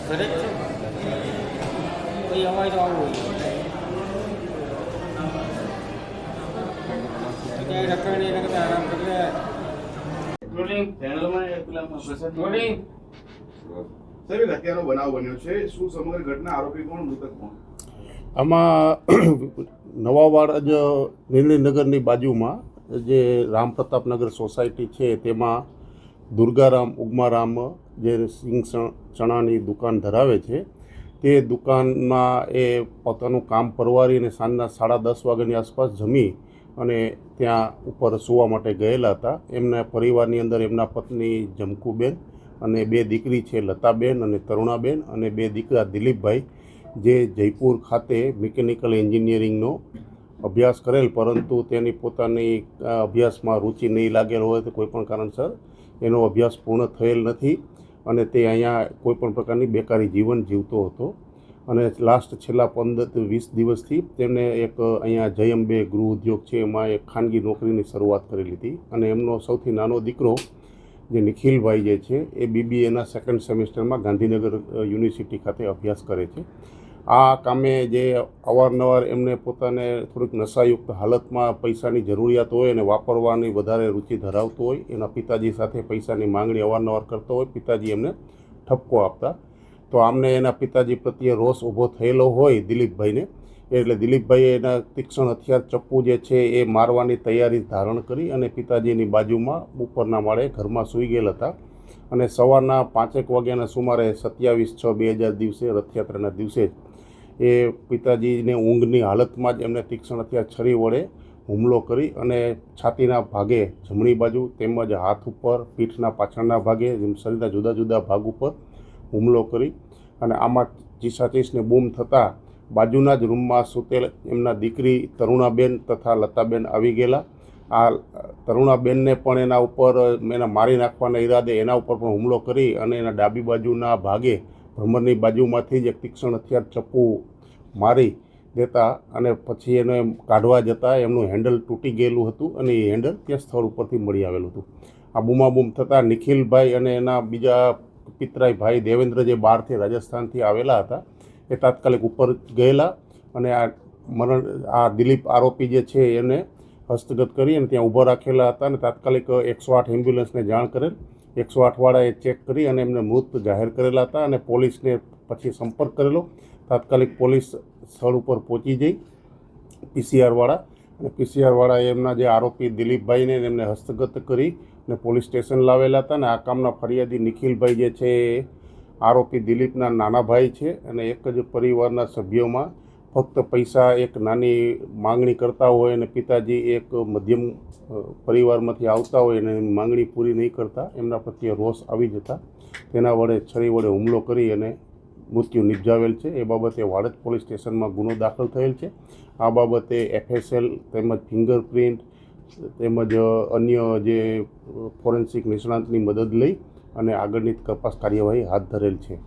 ઘરે જ છે એ અમારે તો આવવું અત્યારે રખડી એને કરતા આરામ કરી રોલિંગ ચેનલમાં પેલામાં પ્રસાદ રોલિંગ સાહેબ એક હત્યાનો બનાવ બન્યો છે. શું સમગ્ર ઘટના, આરોપી કોણ, મૃતક કોણ? આમાં નવાવાડ નિર્ણયનગરની બાજુમાં જે રામપ્રતાપનગર સોસાયટી છે તેમાં દુર્ગારામ ઉગમારામ જે સિંગ ચણાની દુકાન ધરાવે છે તે દુકાનમાં એ પોતાનું કામ પરવારીને સાંજના 10:30 વાગ્યાની આસપાસ જમી અને ત્યાં ઉપર સૂવા માટે ગયેલા હતા. એમના પરિવારની અંદર એમના પત્ની જમકુબેન અને 2 દીકરી છે, લતાબેન અને તરુણાબેન, અને 2 દીકરા દિલીપભાઈ, જે જયપુર ખાતે મિકેનિકલ એન્જિનિયરિંગનો અભ્યાસ કરેલ, પરંતુ તેની પોતાની અભ્યાસમાં રુચિ નહીં લાગેલ હોય તો કોઈપણ કારણસર એનો અભ્યાસ પૂર્ણ થયેલ નથી અને તે અહીંયા કોઈપણ પ્રકારની બેકારી જીવન જીવતો હતો. અને છેલ્લા 15-20 દિવસથી તેમને એક અહીંયા જયંબે ગૃહ ઉદ્યોગ છે એમાં એક ખાનગી નોકરીની શરૂઆત કરેલી હતી. અને એમનો સૌથી નાનો દીકરો જે નિખિલભાઈ જે છે એ BBAના 2nd સેમેસ્ટરમાં ગાંધીનગર યુનિવર્સિટી ખાતે અભ્યાસ કરે છે. આ કામે જે અવારનવાર એમને પોતાને થોડીક નશાયુક્ત હાલતમાં પૈસાની જરૂરિયાત હોય અને વાપરવાની વધારે રુચિ ધરાવતો હોય, એના પિતાજી સાથે પૈસાની માંગણી અવારનવાર કરતો હોય, પિતાજી એમને ઠપકો આપતા. તો આમને એના પિતાજી પ્રત્યે રોષ ઊભો થયેલો હોય દિલીપભાઈને, એટલે દિલીપભાઈએ એના તીક્ષ્ણ હથિયાર ચપ્પુ જે છે એ મારવાની તૈયારી ધારણ કરી અને પિતાજીની બાજુમાં ઉપરના માળે ઘરમાં સૂઈ ગયેલ હતા. અને સવારના 5 વાગ્યાના સુમારે 27/6/2000 દિવસે, રથયાત્રાના દિવસે એ પિતાજીને ઊંઘની હાલતમાં જ એમને તીક્ષ્ણ હથિયાર છરી વડે હુમલો કરી અને છાતીના ભાગે જમણી બાજુ તેમજ હાથ ઉપર, પીઠના પાછળના ભાગે, શરીરના જુદા જુદા ભાગ ઉપર હુમલો કરી. અને આમાં ચીસાચીસને બૂમ થતાં બાજુના જ રૂમમાં સૂતેલ એમના દીકરી તરુણાબેન તથા લતાબેન આવી ગયેલા. આ તરુણાબેનને પણ એના ઉપર એના મારી નાખવાના ઈરાદે એના ઉપર પણ હુમલો કરી અને એના ડાબી બાજુના ભાગે ભ્રમરની બાજુમાંથી જ એક તીક્ષ્ણ હથિયાર ચપ્પુ મારી દેતા અને પછી એને કાઢવા જતાં એમનું હેન્ડલ તૂટી ગયેલું હતું અને એ હેન્ડલ ત્યાં સ્થળ ઉપરથી મળી આવેલું હતું. આ બૂમાબૂમ થતાં નિખિલભાઈ અને એના બીજા પિતરાઈ ભાઈ દેવેન્દ્ર, જે બહારથી રાજસ્થાનથી આવેલા હતા, એ તાત્કાલિક ઉપર ગયેલા અને આ દિલીપ આરોપી જે છે એને હસ્તગત કરી અને ત્યાં ઊભા રાખેલા હતા અને તાત્કાલિક 108 એમ્બ્યુલન્સને જાણ કરેલ. 108વાળાએ ચેક કરી અને એમને મૃત જાહેર કરેલા હતા અને પોલીસને પછી સંપર્ક કરેલો. તાત્કાલિક પોલીસ સ્થળ ઉપર પહોંચી જઈ PCR અને PCR એમના જે આરોપી દિલીપભાઈને એમને હસ્તગત કરી અને પોલીસ સ્ટેશન લાવેલા હતા. અને આ કામના ફરિયાદી નિખિલભાઈ જે છે એ આરોપી દિલીપના નાના ભાઈ છે અને એક જ પરિવારના સભ્યોમાં ફક્ત પૈસા એક નાની માંગણી કરતા હોય અને પિતાજી એક મધ્યમ પરિવારમાંથી આવતા હોય અને એની માંગણી પૂરી નહીં કરતા એમના પ્રત્યે રોષ આવી જતા તેના વડે છરી વડે હુમલો કરી અને મૃત્યુ નિપજાવેલ છે. એ બાબતે વાડજ પોલીસ સ્ટેશનમાં ગુનો દાખલ થયેલ છે. આ બાબતે FSL તેમજ ફિંગરપ્રિન્ટ તેમજ અન્ય જે ફોરેન્સિક નિષ્ણાંતની મદદ લઈ અને આગળની તપાસ કાર્યવાહી હાથ ધરેલ છે.